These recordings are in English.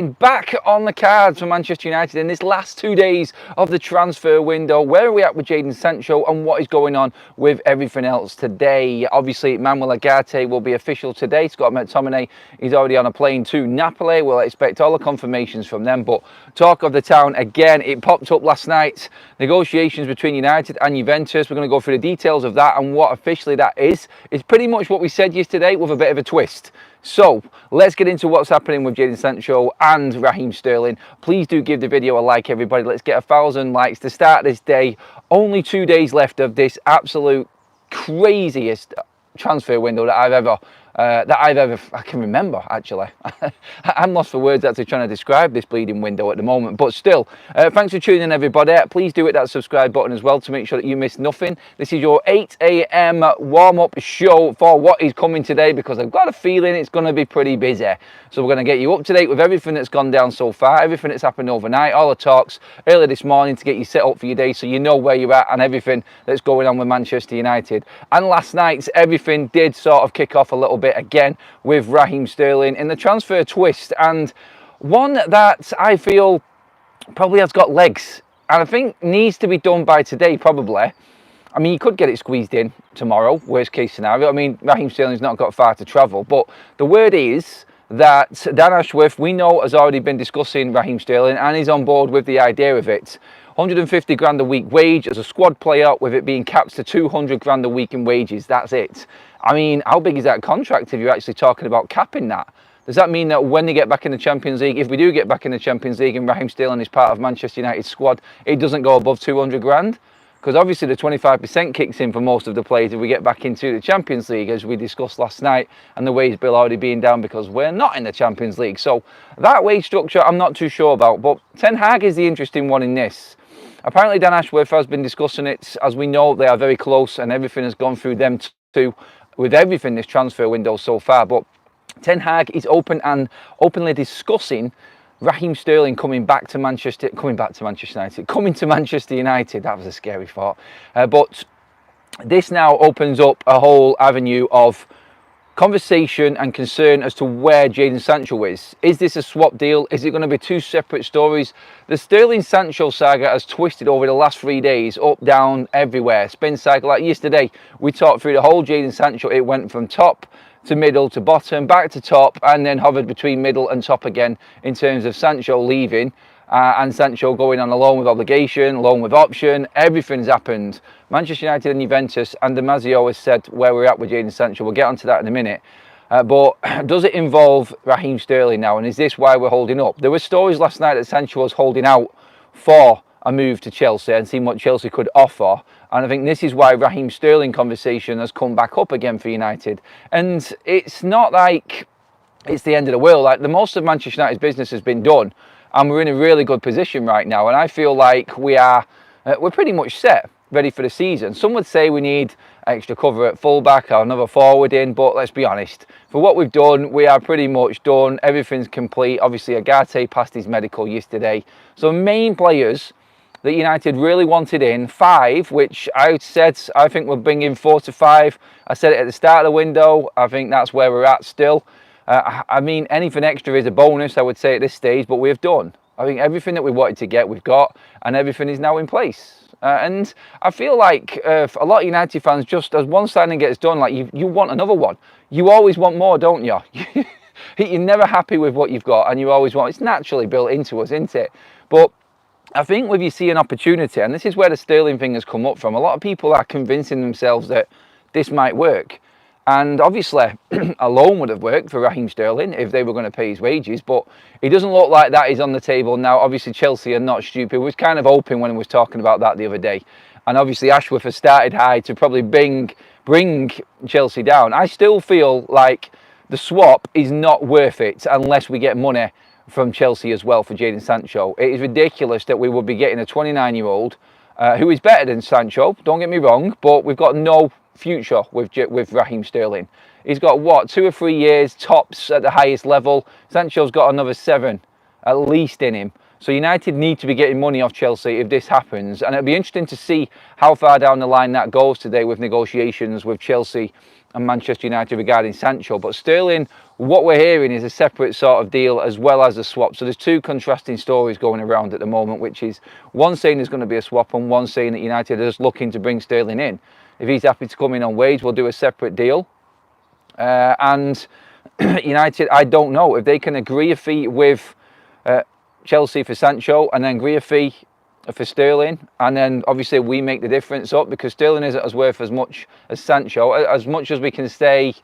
Back on the cards for Manchester United in this last 2 days of the transfer window. Where are we at with Jadon Sancho and what is going on with everything else today? Obviously, Manuel Ugarte will be official today. Scott McTominay is already on a plane to Napoli. We'll expect all the confirmations from them. But talk of the town again, it popped up last night. Negotiations between United and Juventus. We're going to go through the details of that and what officially that is. It's pretty much what we said yesterday with a bit of a twist. So let's get into what's happening with Jadon Sancho and Raheem Sterling. Please do give the video a like, everybody. Let's get 1,000 likes to start this day. Only 2 days left of this absolute craziest transfer window that I can remember, actually. I'm lost for words actually trying to describe this bleeding window at the moment, but still, thanks for tuning in, everybody. Please do hit that subscribe button as well to make sure that you miss nothing. This is your 8 a.m. warm-up show for what is coming today, because I've got a feeling it's going to be pretty busy. So we're going to get you up to date with everything that's gone down so far, everything that's happened overnight, all the talks early this morning to get you set up for your day so you know where you're at and everything that's going on with Manchester United. And last night's everything did sort of kick off a little bit again with Raheem Sterling in the transfer twist, and one that I feel probably has got legs and I think needs to be done by today probably. I mean, you could get it squeezed in tomorrow, worst case scenario. I mean, Raheem Sterling's not got far to travel, but the word is that Dan Ashworth, we know, has already been discussing Raheem Sterling and he's on board with the idea of it. 150 grand a week wage as a squad player, with it being capped to 200 grand a week in wages. That's it. I mean, how big is that contract if you're actually talking about capping that? Does that mean that when they get back in the Champions League, if we do get back in the Champions League and Raheem Sterling is part of Manchester United's squad, it doesn't go above 200 grand? Because obviously the 25% kicks in for most of the players if we get back into the Champions League, as we discussed last night, and the wage bill already being down because we're not in the Champions League. So that wage structure I'm not too sure about, but Ten Hag is the interesting one in this. Apparently Dan Ashworth has been discussing it. As we know, they are very close and everything has gone through them too, with everything this transfer window so far. But Ten Hag is openly discussing Raheem Sterling coming to Manchester United. That was a scary thought. But this now opens up a whole avenue of conversation and concern as to where Jadon Sancho is. Is this a swap deal? Is it going to be two separate stories? The Sterling-Sancho saga has twisted over the last 3 days, up, down, everywhere. Spin cycle. Like yesterday, we talked through the whole Jadon Sancho. It went from top to middle to bottom, back to top, and then hovered between middle and top again in terms of Sancho leaving and Sancho going on a loan with obligation, loan with option. Everything's happened. Manchester United and Juventus and Damasio has said where we're at with Jadon Sancho. We'll get onto that in a minute. But does it involve Raheem Sterling now? And is this why we're holding up? There were stories last night that Sancho was holding out for a move to Chelsea and seeing what Chelsea could offer. And I think this is why Raheem Sterling conversation has come back up again for United. And it's not like it's the end of the world. Like, the most of Manchester United's business has been done, and we're in a really good position right now. And I feel like we're pretty much set, ready for the season. Some would say we need extra cover at fullback or another forward in, but let's be honest, for what we've done, we are pretty much done. Everything's complete. Obviously, Ugarte passed his medical yesterday. So main players that United really wanted in, 5, which I said I think we'll bring in 4 to 5. I said it at the start of the window. I think that's where we're at still. I mean, anything extra is a bonus, I would say, at this stage, but we've done. I think everything that we wanted to get, we've got, and everything is now in place. And I feel like a lot of United fans, just as one signing gets done, like you want another one. You always want more, don't you? You're never happy with what you've got, and you always want. It's naturally built into us, isn't it? But I think when you see an opportunity, and this is where the Sterling thing has come up from, a lot of people are convincing themselves that this might work. And obviously, a loan would have worked for Raheem Sterling if they were going to pay his wages, but it doesn't look like that is on the table now. Obviously, Chelsea are not stupid. We was kind of hoping when we was talking about that the other day. And obviously, Ashworth has started high to probably bring Chelsea down. I still feel like the swap is not worth it unless we get money from Chelsea as well for Jadon Sancho. It is ridiculous that we would be getting a 29-year-old who is better than Sancho, don't get me wrong, but we've got no future with Raheem Sterling. He's got, what, 2 or 3 years tops at the highest level. Sancho's got another 7 at least in him. So United need to be getting money off Chelsea if this happens. And it'll be interesting to see how far down the line that goes today with negotiations with Chelsea and Manchester United regarding Sancho. But Sterling what we're hearing is a separate sort of deal as well as a swap. So there's two contrasting stories going around at the moment, which is one saying there's going to be a swap and one saying that United are just looking to bring Sterling in. If he's happy to come in on wage, we'll do a separate deal. And United, I don't know if they can agree a fee with Chelsea for Sancho and then agree a fee for Sterling, and then obviously we make the difference up, because Sterling isn't as worth as much as Sancho. As much as we can say,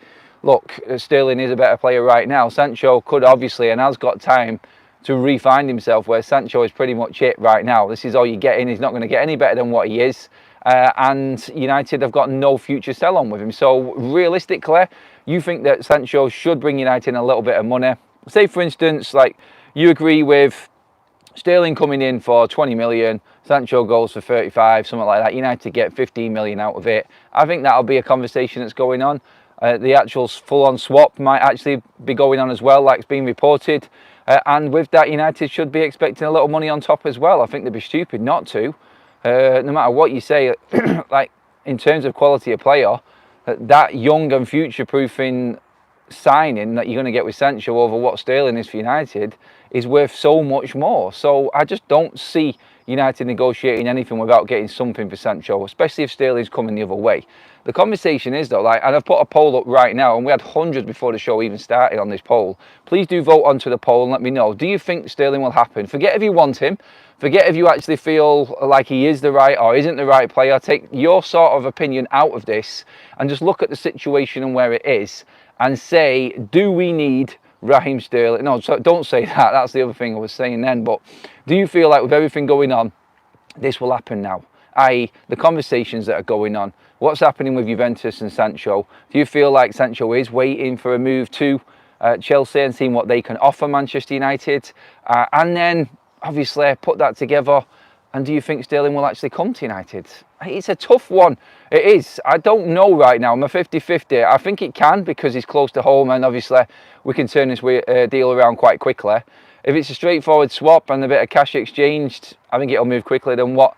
look, Sterling is a better player right now, Sancho could obviously and has got time to re-find himself, where Sancho is pretty much it right now. This is all you're getting. He's not going to get any better than what he is. And United have got no future sell on with him. So realistically, you think that Sancho should bring United in a little bit of money. Say, for instance, like you agree with Sterling coming in for 20 million, Sancho goes for 35, something like that. United get 15 million out of it. I think that'll be a conversation that's going on. The actual full-on swap might actually be going on as well, like it's being reported. And with that, United should be expecting a little money on top as well. I think they'd be stupid not to. No matter what you say, like in terms of quality of player, that young and future-proofing signing that you're going to get with Sancho over what Sterling is for United is worth so much more. So I just don't see United negotiating anything without getting something for Sancho, especially if Sterling's coming the other way. The conversation is though, like, and I've put a poll up right now, and we had hundreds before the show even started on this poll. Please do vote onto the poll and let me know. Do you think Sterling will happen? Forget if you want him. Forget if you actually feel like he is the right or isn't the right player. Take your sort of opinion out of this and just look at the situation and where it is and say, do we need Raheem Sterling? No, so don't say that. That's the other thing I was saying then. But do you feel like with everything going on, this will happen now? I.e., the conversations that are going on. What's happening with Juventus and Sancho? Do you feel like Sancho is waiting for a move to Chelsea and seeing what they can offer Manchester United? And then, obviously, put that together. And do you think Sterling will actually come to United? It's a tough one. It is. I don't know right now. I'm a 50-50. I think it can, because he's close to home, and obviously we can turn this deal around quite quickly. If it's a straightforward swap and a bit of cash exchanged, I think it'll move quicker than what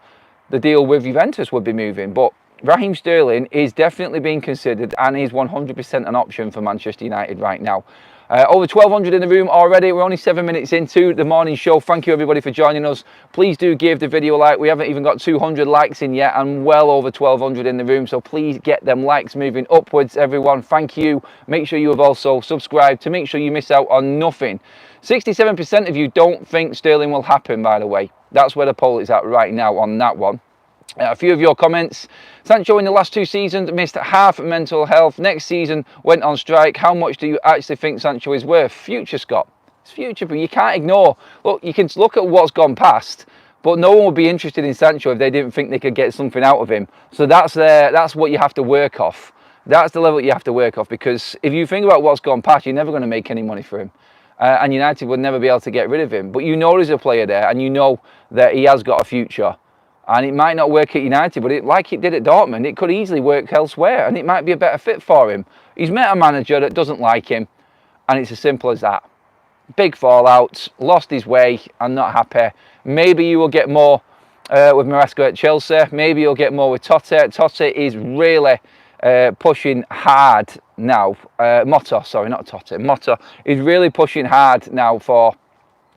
the deal with Juventus would be moving. But Raheem Sterling is definitely being considered and is 100% an option for Manchester United right now. Over 1,200 in the room already. We're only 7 minutes into the morning show. Thank you everybody for joining us. Please do give the video a like. We haven't even got 200 likes in yet and well over 1,200 in the room. So please get them likes moving upwards, everyone. Thank you. Make sure you have also subscribed to make sure you miss out on nothing. 67% of you don't think Sterling will happen, by the way. That's where the poll is at right now on that one. A few of your comments. Sancho in the last 2 seasons missed half mental health. Next season went on strike. How much do you actually think Sancho is worth? Future, Scott. It's future, but you can't ignore. Look, you can look at what's gone past, but no one would be interested in Sancho if they didn't think they could get something out of him. So that's what you have to work off. That's the level you have to work off, because if you think about what's gone past, you're never going to make any money for him. And United would never be able to get rid of him. But you know there's a player there, and you know that he has got a future. And it might not work at United, but like it did at Dortmund, it could easily work elsewhere, and it might be a better fit for him. He's met a manager that doesn't like him, and it's as simple as that. Big fallout, lost his way, and not happy. Maybe you will get more with Maresca at Chelsea. Maybe you'll get more with Totti. Totti is really pushing hard now. Motta, sorry, not Totti. Motta is really pushing hard now for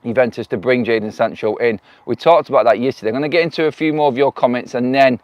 Juventus to bring Jadon Sancho in. We talked about that yesterday. I'm going to get into a few more of your comments, and then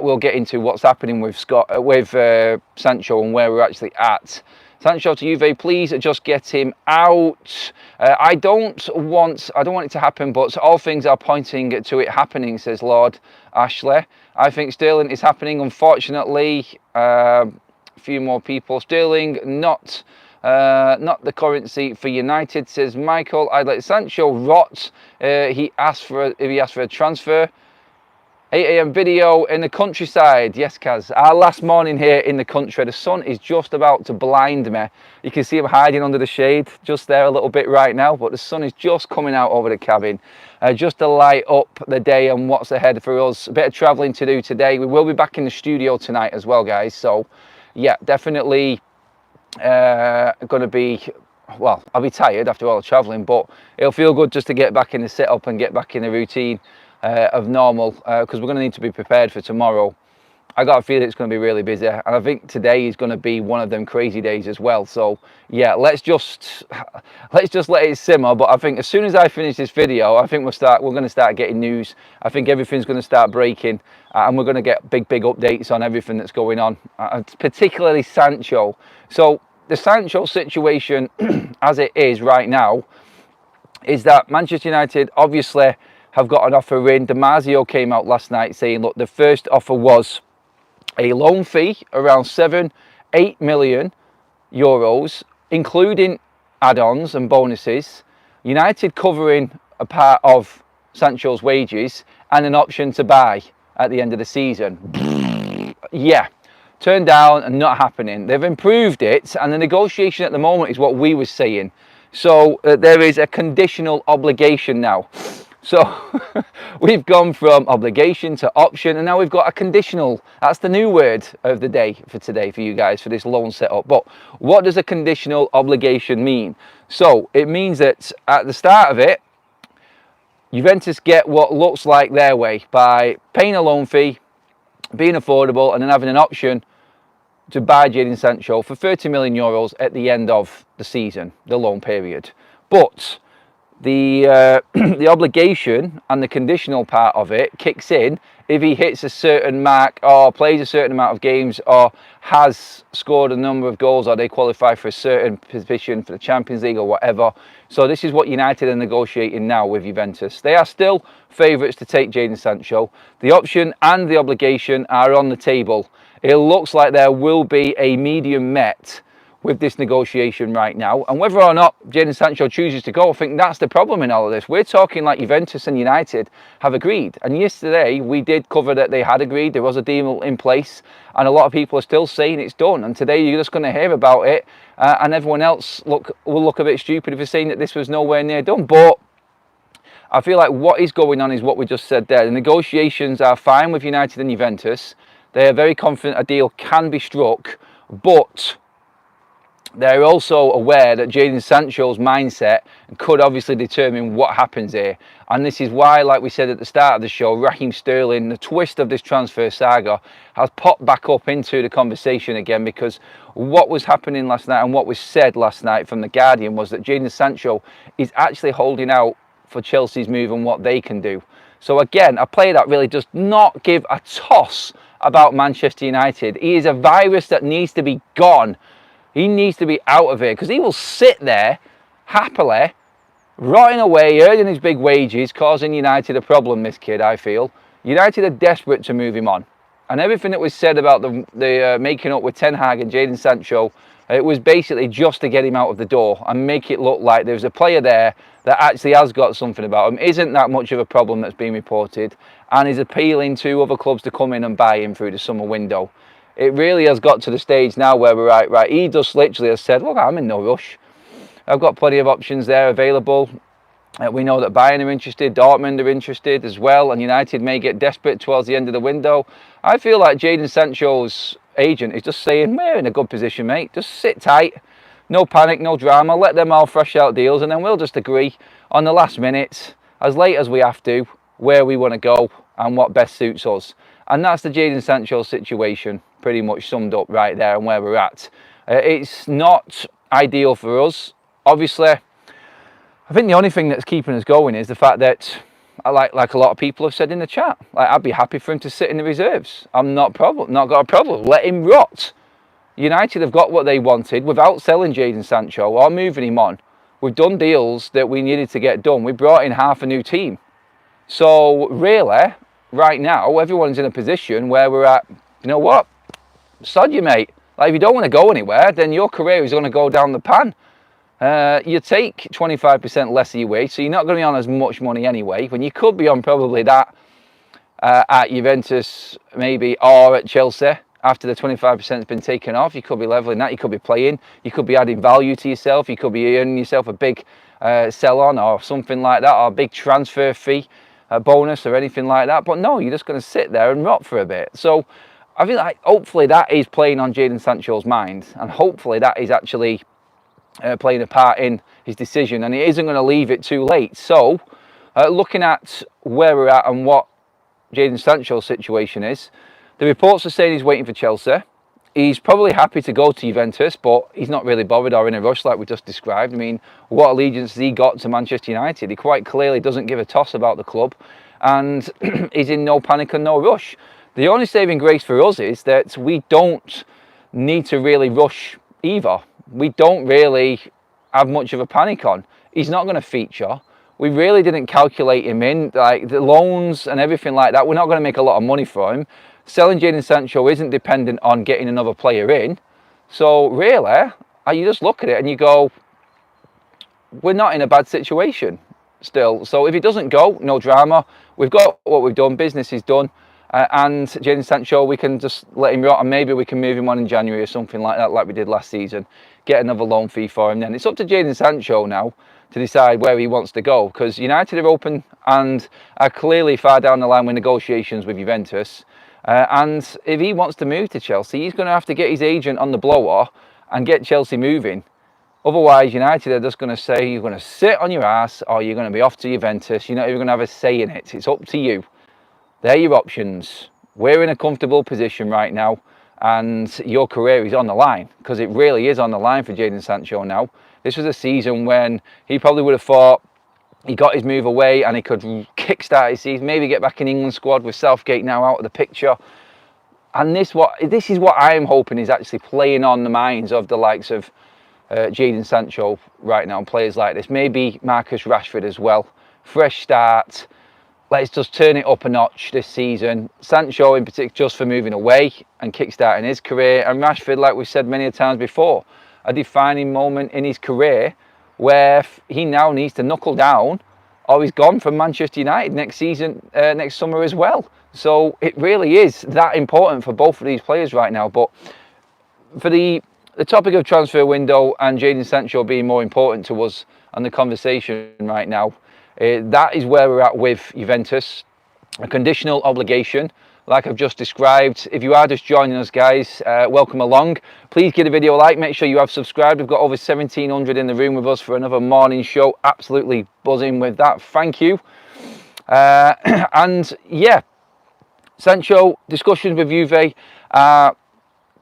we'll get into what's happening with Sancho and where we're actually at. Sancho to Juve, please just get him out. I don't want it to happen, but all things are pointing to it happening, says Lord Ashley. I think Sterling is happening, unfortunately. A few more people. Sterling, not the currency for United, says Michael. I'd let Sancho rot. If he asked for a transfer. 8 AM video in the countryside. Yes, Kaz. Our last morning here in the country. The sun is just about to blind me. You can see him hiding under the shade just there a little bit right now, but the sun is just coming out over the cabin just to light up the day and what's ahead for us. A bit of travelling to do today. We will be back in the studio tonight as well, guys. So, yeah, definitely going to be, well, I'll be tired after all the travelling, but it'll feel good just to get back in the setup and get back in the routine of normal, because we're going to need to be prepared for tomorrow. I got a feeling it's going to be really busy, and I think today is going to be one of them crazy days as well. So yeah, let's just let it simmer. But I think as soon as I finish this video, I think we're going to start getting news. I think everything's going to start breaking, and we're going to get big updates on everything that's going on, particularly Sancho. So the Sancho situation as it is right now is that Manchester United obviously have got an offer in. DiMarzio came out last night saying, look, the first offer was a loan fee around 7-8 million euros, including add-ons and bonuses, United covering a part of Sancho's wages, and an option to buy at the end of the season. Yeah, turned down and not happening. They've improved it, and the negotiation at the moment is what we were saying. So there is a conditional obligation now. So we've gone from obligation to option, and now we've got a conditional. That's the new word of the day for today for you guys for this loan setup. But what does a conditional obligation mean? So it means that at the start of it, Juventus get what looks like their way by paying a loan fee, being affordable, and then having an option to buy Jadon Sancho for 30 million euros at the end of the season, the loan period. But the obligation and the conditional part of it kicks in if he hits a certain mark or plays a certain amount of games or has scored a number of goals or they qualify for a certain position for the Champions League or whatever. So this is what United are negotiating now with Juventus. They are still favourites to take Jadon Sancho. The option and the obligation are on the table. It looks like there will be a medium met with this negotiation right now, and whether or not Jadon Sancho chooses to go, I think that's the problem in all of this. We're talking like Juventus and United have agreed, and yesterday we did cover that they had agreed, there was a deal in place, and a lot of people are still saying it's done, and today you're just going to hear about it, and everyone else will look a bit stupid if they're saying that this was nowhere near done. But I feel like what is going on is what we just said there. The negotiations are fine with United and Juventus. They are very confident a deal can be struck, but they're also aware that Jadon Sancho's mindset could obviously determine what happens here. And this is why, like we said at the start of the show, Raheem Sterling, the twist of this transfer saga, has popped back up into the conversation again, because what was happening last night and what was said last night from The Guardian was that Jadon Sancho is actually holding out for Chelsea's move and what they can do. So again, a player that really does not give a toss about Manchester United. He is a virus that needs to be gone. He needs to be out of here, because he will sit there happily, rotting away, earning his big wages, causing United a problem, this kid, I feel. United are desperate to move him on. And everything that was said about the making up with Ten Hag and Jadon Sancho, it was basically just to get him out of the door and make it look like there's a player there that actually has got something about him, isn't that much of a problem that's been reported, and is appealing to other clubs to come in and buy him through the summer window. It really has got to the stage now where we're right, he just literally has said, look, I'm in no rush. I've got plenty of options there available. We know that Bayern are interested, Dortmund are interested as well, and United may get desperate towards the end of the window. I feel like Jadon Sancho's agent is just saying, we're in a good position, mate. Just sit tight. No panic, no drama. Let them all fresh out deals, and then we'll just agree on the last minute, as late as we have to, where we want to go and what best suits us. And that's the Jadon Sancho situation pretty much summed up right there and where we're at. It's not ideal for us. Obviously, I think the only thing that's keeping us going is the fact that, like a lot of people have said in the chat, like, I'd be happy for him to sit in the reserves. I'm not got a problem. Let him rot. United have got what they wanted without selling Jadon Sancho or moving him on. We've done deals that we needed to get done. We brought in half a new team. So really, right now, everyone's in a position where we're at, you know what? Sod you, mate. Like, if you don't want to go anywhere, then your career is going to go down the pan. You take 25% less of your wage, so you're not going to be on as much money anyway, when you could be on probably that at Juventus maybe, or at Chelsea after the 25% has been taken off. You could be levelling that, you could be playing, you could be adding value to yourself, you could be earning yourself a big sell-on or something like that, or a big transfer fee, a bonus or anything like that. But no, you're just going to sit there and rot for a bit. So I feel like hopefully that is playing on Jadon Sancho's mind, and hopefully that is actually playing a part in his decision, and he isn't going to leave it too late. So looking at where we're at and what Jadon Sancho's situation is, The reports are saying he's waiting for Chelsea. He's probably happy to go to Juventus, but he's not really bothered or in a rush like we just described. I mean, what allegiance has he got to Manchester United? He quite clearly doesn't give a toss about the club, and he's in no panic and no rush. The only saving grace for us is that we don't need to really rush either. We don't really have much of a panic on. He's not going to feature. We really didn't calculate him in, like the loans and everything like that. We're not going to make a lot of money for him. Selling Jadon Sancho isn't dependent on getting another player in. So really, you just look at it and you go, we're not in a bad situation still. So if he doesn't go, no drama. We've got what we've done, business is done. And Jadon Sancho, we can just let him rot, and maybe we can move him on in January or something like that, like we did last season. Get another loan fee for him then. It's up to Jadon Sancho now to decide where he wants to go, because United are open and are clearly far down the line with negotiations with Juventus. And if he wants to move to Chelsea, he's going to have to get his agent on the blower and get Chelsea moving. Otherwise, United are just going to say you're going to sit on your ass or you're going to be off to Juventus. You're not even going to have a say in it. It's up to you. They're your options. We're in a comfortable position right now, and your career is on the line, because it really is on the line for Jadon Sancho now. This was a season when he probably would have thought he got his move away and he could kickstart his season, maybe get back in England squad with Southgate now out of the picture. And this is what I'm hoping is actually playing on the minds of the likes of Jadon Sancho right now, players like this. Maybe Marcus Rashford as well. Fresh start. Let's just turn it up a notch this season. Sancho in particular just for moving away and kickstarting his career. And Rashford, like we've said many times before, a defining moment in his career where he now needs to knuckle down or he's gone from Manchester United next season, next summer as well. So it really is that important for both of these players right now. But for the topic of transfer window and Jadon Sancho being more important to us and the conversation right now, that is where we're at with Juventus. A conditional obligation, like I've just described. If you are just joining us, guys, welcome along. Please give the video a like. Make sure you have subscribed. We've got over 1,700 in the room with us for another morning show. Absolutely buzzing with that. Thank you. And yeah, Sancho, discussions with Juve are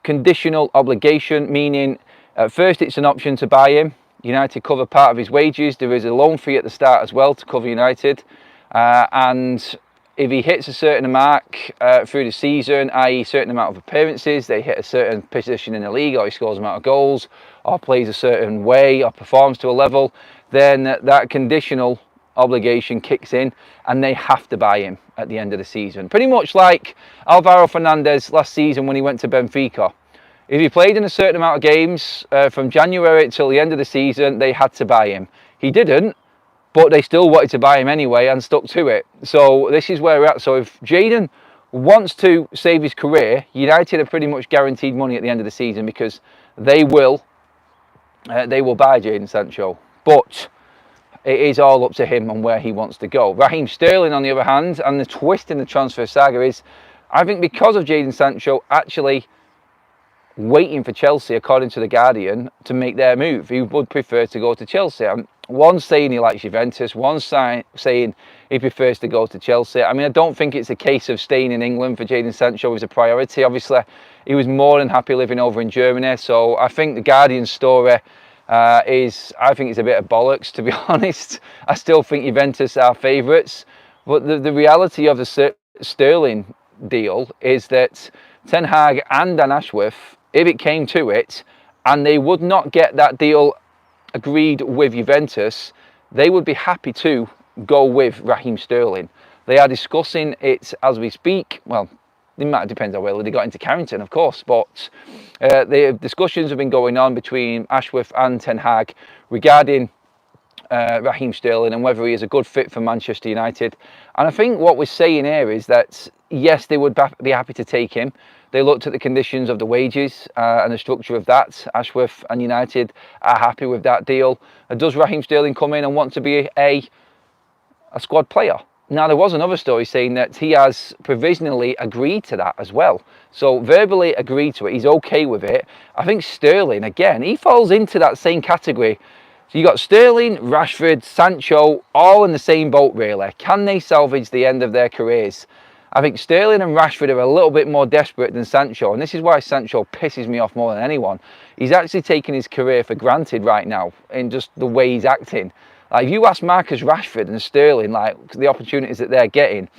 conditional obligation, meaning at first it's an option to buy him. United cover part of his wages. There is a loan fee at the start as well to cover United. And if he hits a certain mark through the season, i.e. a certain amount of appearances, they hit a certain position in the league, or he scores an amount of goals, or plays a certain way, or performs to a level, then that conditional obligation kicks in and they have to buy him at the end of the season. Pretty much like Alvaro Fernandez last season when he went to Benfica. If he played in a certain amount of games from January till the end of the season, they had to buy him. He didn't, but they still wanted to buy him anyway and stuck to it. So this is where we're at. So if Jadon wants to save his career, United are pretty much guaranteed money at the end of the season, because they will buy Jadon Sancho. But it is all up to him on where he wants to go. Raheem Sterling, on the other hand, and the twist in the transfer saga is, I think because of Jadon Sancho actually waiting for Chelsea, according to The Guardian, to make their move. He would prefer to go to Chelsea. One's saying he likes Juventus, one's saying he prefers to go to Chelsea. I mean, I don't think it's a case of staying in England for Jadon Sancho is a priority. Obviously, he was more than happy living over in Germany. So I think The Guardian story I think it's a bit of bollocks, to be honest. I still think Juventus are favourites. But the reality of the Sterling deal is that Ten Hag and Dan Ashworth, if it came to it, and they would not get that deal agreed with Juventus, they would be happy to go with Raheem Sterling. They are discussing it as we speak. Well, it might depend on whether they got into Carrington, of course, but the discussions have been going on between Ashworth and Ten Hag regarding Raheem Sterling and whether he is a good fit for Manchester United. And I think what we're saying here is that, yes, they would be happy to take him. They looked at the conditions of the wages and the structure of that. Ashworth and United are happy with that deal. Does Raheem Sterling come in and want to be a squad player? Now, there was another story saying that he has provisionally agreed to that as well. So verbally agreed to it. He's okay with it. I think Sterling, again, he falls into that same category. So you got Sterling, Rashford, Sancho, all in the same boat, really. Can they salvage the end of their careers? I think Sterling and Rashford are a little bit more desperate than Sancho, and this is why Sancho pisses me off more than anyone. He's actually taking his career for granted right now in just the way he's acting. Like, if you ask Marcus Rashford and Sterling, like, the opportunities that they're getting,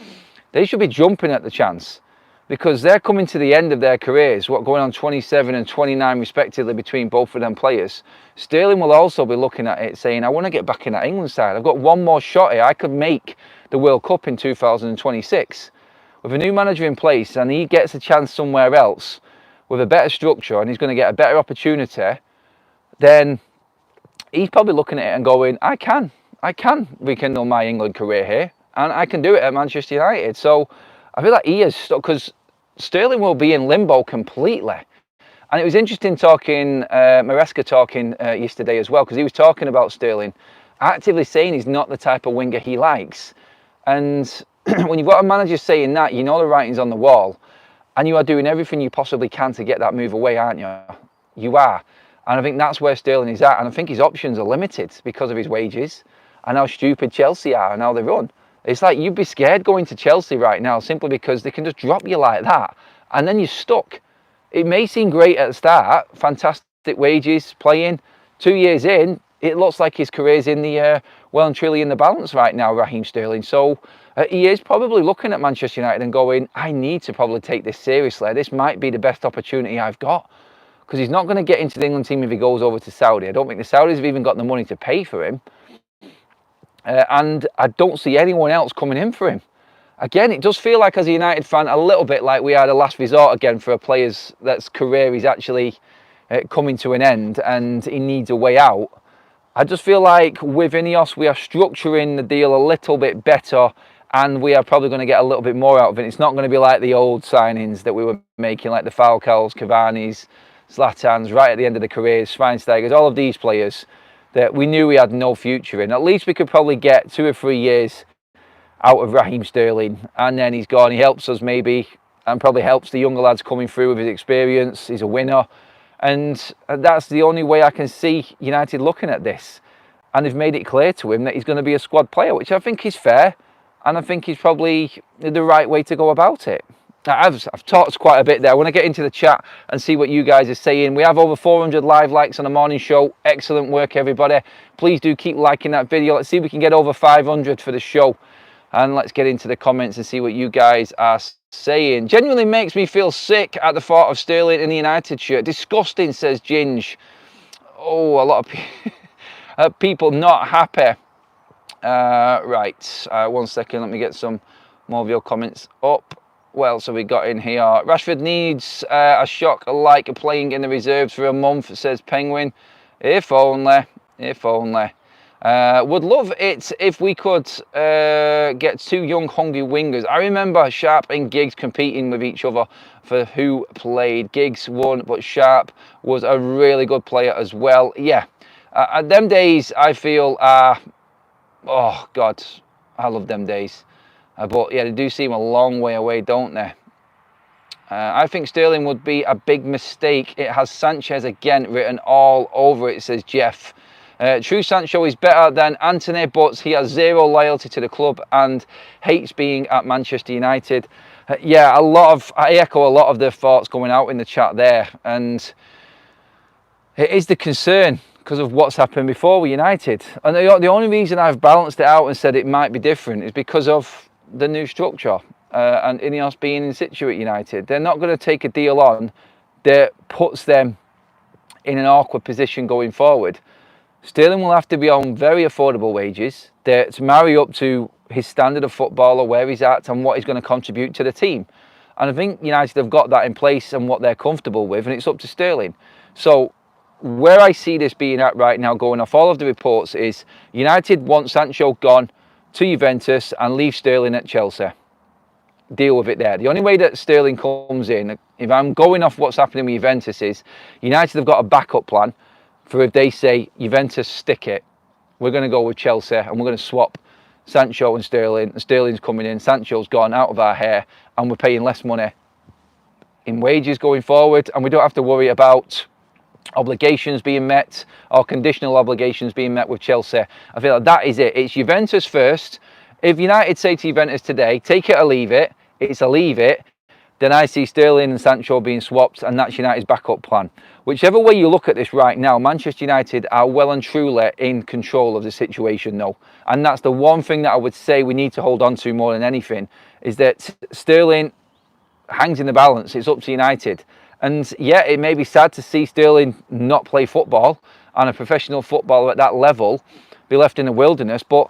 they should be jumping at the chance, because they're coming to the end of their careers, going on 27 and 29 respectively between both of them players. Sterling will also be looking at it saying, I want to get back in that England side. I've got one more shot here. I could make the World Cup in 2026. With a new manager in place, and he gets a chance somewhere else with a better structure, and he's going to get a better opportunity, then he's probably looking at it and going, I can rekindle my England career here, and I can do it at Manchester United. So I feel like he is stuck, because Sterling will be in limbo completely. And it was interesting talking, Maresca talking yesterday as well, because he was talking about Sterling actively saying he's not the type of winger he likes. And when you've got a manager saying that, you know the writing's on the wall, and you are doing everything you possibly can to get that move away, aren't you? You are. And I think that's where Sterling is at, and I think his options are limited because of his wages and how stupid Chelsea are and how they run. It's like, you'd be scared going to Chelsea right now simply because they can just drop you like that, and then you're stuck. It may seem great at the start, fantastic wages, playing. 2 years in, it looks like his career's in the well and truly in the balance right now, Raheem Sterling. So he is probably looking at Manchester United and going, I need to probably take this seriously. This might be the best opportunity I've got, because he's not going to get into the England team if he goes over to Saudi. I don't think the Saudis have even got the money to pay for him. And I don't see anyone else coming in for him. Again, it does feel like, as a United fan, a little bit like we are the last resort again for a player's that's career is actually coming to an end and he needs a way out. I just feel like with Ineos, we are structuring the deal a little bit better, and we are probably going to get a little bit more out of it. It's not going to be like the old signings that we were making, like the Falcaos, Cavani's, Zlatans, right at the end of the careers, Schweinsteigers, all of these players that we knew we had no future in. At least we could probably get 2 or 3 years out of Raheem Sterling, and then he's gone. He helps us maybe, and probably helps the younger lads coming through with his experience. He's a winner, and that's the only way I can see United looking at this. And they've made it clear to him that he's going to be a squad player, which I think is fair, and I think is probably the right way to go about it. I've talked quite a bit there. I want to get into the chat and see what you guys are saying. We have over 400 live likes on the morning show. Excellent work, everybody. Please do keep liking that video. Let's see if we can get over 500 for the show. And let's get into the comments and see what you guys are saying. Genuinely makes me feel sick at the thought of Sterling in the United shirt. Disgusting, says Ginge. Oh, a lot of people not happy. Right, 1 second. Let me get some more of your comments up. What else have we got in here? Rashford needs a shock like playing in the reserves for a month, says Penguin. If only, if only. Would love it if we could get 2 young, hungry wingers. I remember Sharp and Giggs competing with each other for who played. Giggs won, but Sharp was a really good player as well. Yeah, them days I feel are, oh God, I love them days. But yeah, they do seem a long way away, don't they? I think Sterling would be a big mistake. It has Sanchez again written all over it, says Jeff. True Sancho is better than Anthony, but he has zero loyalty to the club and hates being at Manchester United. Yeah, I echo a lot of the thoughts going out in the chat there, and it is the concern because of what's happened before with United. And the only reason I've balanced it out and said it might be different is because of the new structure and Ineos being in situ at United. They're not going to take a deal on that puts them in an awkward position going forward. Sterling will have to be on very affordable wages to marry up to his standard of footballer, where he's at and what he's going to contribute to the team. And I think United have got that in place and what they're comfortable with, and it's up to Sterling. So where I see this being at right now, going off all of the reports, is United want Sancho gone to Juventus and leave Sterling at Chelsea. Deal with it there. The only way that Sterling comes in, if I'm going off what's happening with Juventus, is United have got a backup plan for if they say, Juventus, stick it, we're going to go with Chelsea and we're going to swap Sancho and Sterling. And Sterling's coming in, Sancho's gone out of our hair, and we're paying less money in wages going forward, and we don't have to worry about obligations being met or conditional obligations being met with Chelsea. I feel like that is it. It's Juventus first. If United say to Juventus today, take it or leave it, it's a leave it, then I see Sterling and Sancho being swapped, and that's United's backup plan. Whichever way you look at this right now, Manchester United are well and truly in control of the situation though. And that's the one thing that I would say we need to hold on to more than anything, is that Sterling hangs in the balance. It's up to United. And yeah, it may be sad to see Sterling not play football and a professional footballer at that level be left in the wilderness, but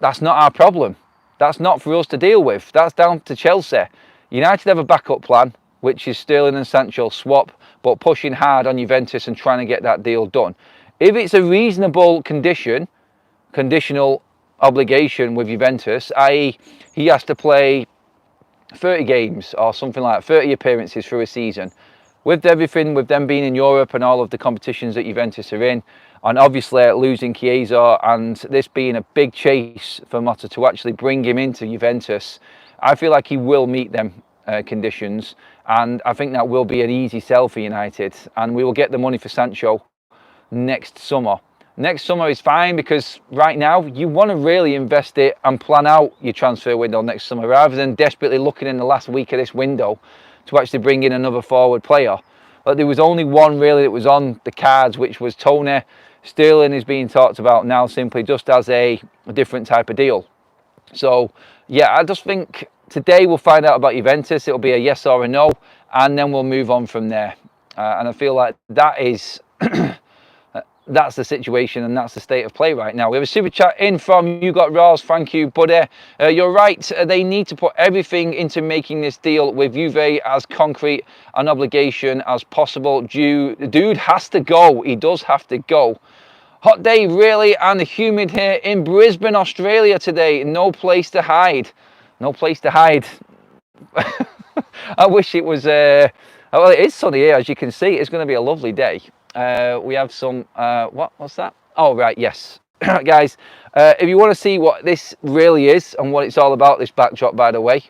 that's not our problem. That's not for us to deal with. That's down to Chelsea. United have a backup plan, which is Sterling and Sancho swap, but pushing hard on Juventus and trying to get that deal done. If it's a reasonable conditional obligation with Juventus, i.e. he has to play 30 games or something like that, 30 appearances through a season, with everything, with them being in Europe and all of the competitions that Juventus are in, and obviously losing Chiesa and this being a big chase for Motta to actually bring him into Juventus, I feel like he will meet them conditions, and I think that will be an easy sell for United, and we will get the money for Sancho next summer. Next summer is fine, because right now you want to really invest it and plan out your transfer window next summer, rather than desperately looking in the last week of this window to actually bring in another forward player. But there was only one really that was on the cards, which was Tony. Sterling is being talked about now simply just as a different type of deal. So yeah, I just think today we'll find out about Juventus. It'll be a yes or a no, and then we'll move on from there. And I feel like that is that's the situation, and that's the state of play right now. We have a super chat in from You Got Raws. Thank you, buddy. You're right. They need to put everything into making this deal with Juve as concrete an obligation as possible. Dude has to go. He does have to go. Hot day, really, and humid here in Brisbane, Australia today. No place to hide. No place to hide. I wish it was... well, it is sunny here, as you can see. It's going to be a lovely day. We have some... what's that? Oh, right, yes. Guys, if you want to see what this really is and what it's all about, this backdrop, by the way,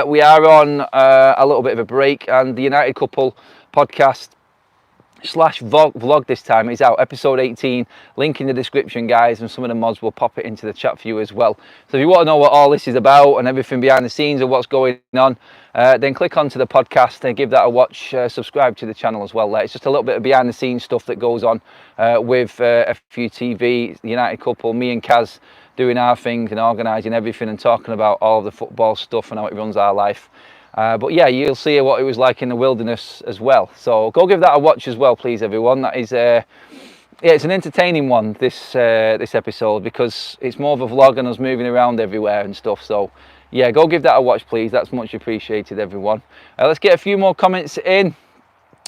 we are on a little bit of a break, and the United Couple podcast / vlog this time is out, episode 18, link in the description, guys, and some of the mods will pop it into the chat for you as well. So if you want to know what all this is about and everything behind the scenes of what's going on, then click onto the podcast and give that a watch. Subscribe to the channel as well. It's just a little bit of behind the scenes stuff that goes on with FUTV, the United Couple, me and Kaz doing our thing and organising everything and talking about all of the football stuff and how it runs our life. But yeah, you'll see what it was like in the wilderness as well. So go give that a watch as well, please, everyone. That is, yeah, it's an entertaining one, this episode, because it's more of a vlog and us moving around everywhere and stuff. So yeah, go give that a watch, please. That's much appreciated, everyone. Let's get a few more comments in.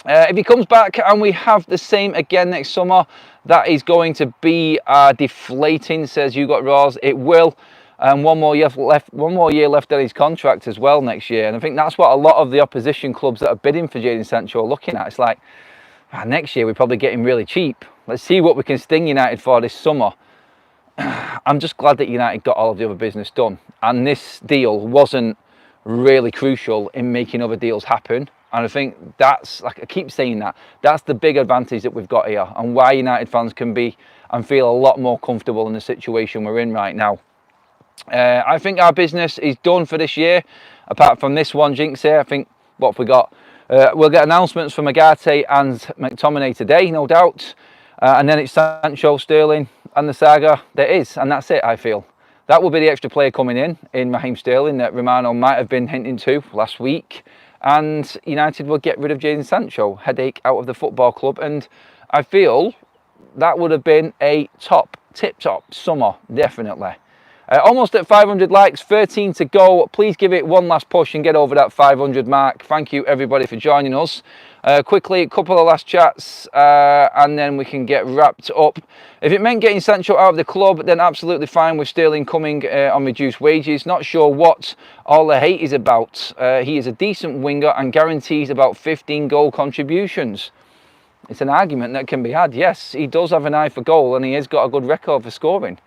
If he comes back and we have the same again next summer, that is going to be deflating, says You Got Raws. It will. And one more year left on his contract as well next year. And I think that's what a lot of the opposition clubs that are bidding for Jadon Sancho are looking at. It's like, next year we probably get him really cheap. Let's see what we can sting United for this summer. I'm just glad that United got all of the other business done. And this deal wasn't really crucial in making other deals happen. And I think that's, like I keep saying that, that's the big advantage that we've got here, and why United fans can be and feel a lot more comfortable in the situation we're in right now. I think our business is done for this year, apart from this one jinx here. I think, what have we got? We'll get announcements from Agate and McTominay today, no doubt. And then it's Sancho, Sterling and the saga there is, and that's it, I feel. That will be the extra player coming in Raheem Sterling, that Romano might have been hinting to last week. And United will get rid of Jadon Sancho, headache out of the football club. And I feel that would have been a tip-top summer, definitely. Almost at 500 likes, 13 to go. Please give it one last push and get over that 500 mark. Thank you, everybody, for joining us. Quickly, a couple of last chats, and then we can get wrapped up. If it meant getting Sancho out of the club, then absolutely fine with Sterling coming on reduced wages. Not sure what all the hate is about. He is a decent winger and guarantees about 15 goal contributions. It's an argument that can be had. Yes, he does have an eye for goal, and he has got a good record for scoring.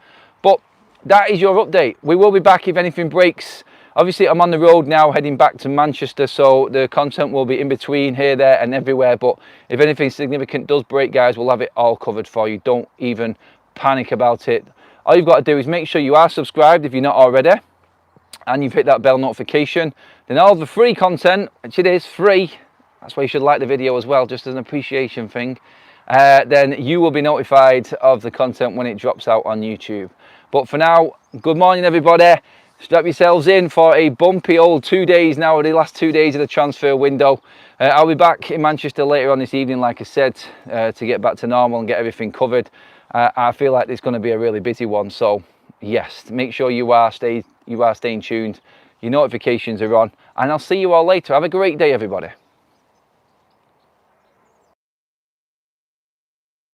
But that is your update. We will be back if anything breaks. Obviously, I'm on the road now heading back to Manchester, so the content will be in between here, there and everywhere. But if anything significant does break, guys, we'll have it all covered for you. Don't even panic about it. All you've got to do is make sure you are subscribed if you're not already. and you've hit that bell notification, then all the free content, which it is free, that's why you should like the video as well, just as an appreciation thing, then you will be notified of the content when it drops out on YouTube. But for now, good morning everybody. Strap yourselves in for a bumpy old 2 days now, the last 2 days of the transfer window. I'll be back in Manchester later on this evening, like I said, to get back to normal and get everything covered. I feel like it's going to be a really busy one, so yes, make sure you are staying tuned, your notifications are on, and I'll see you all later. Have a great day everybody.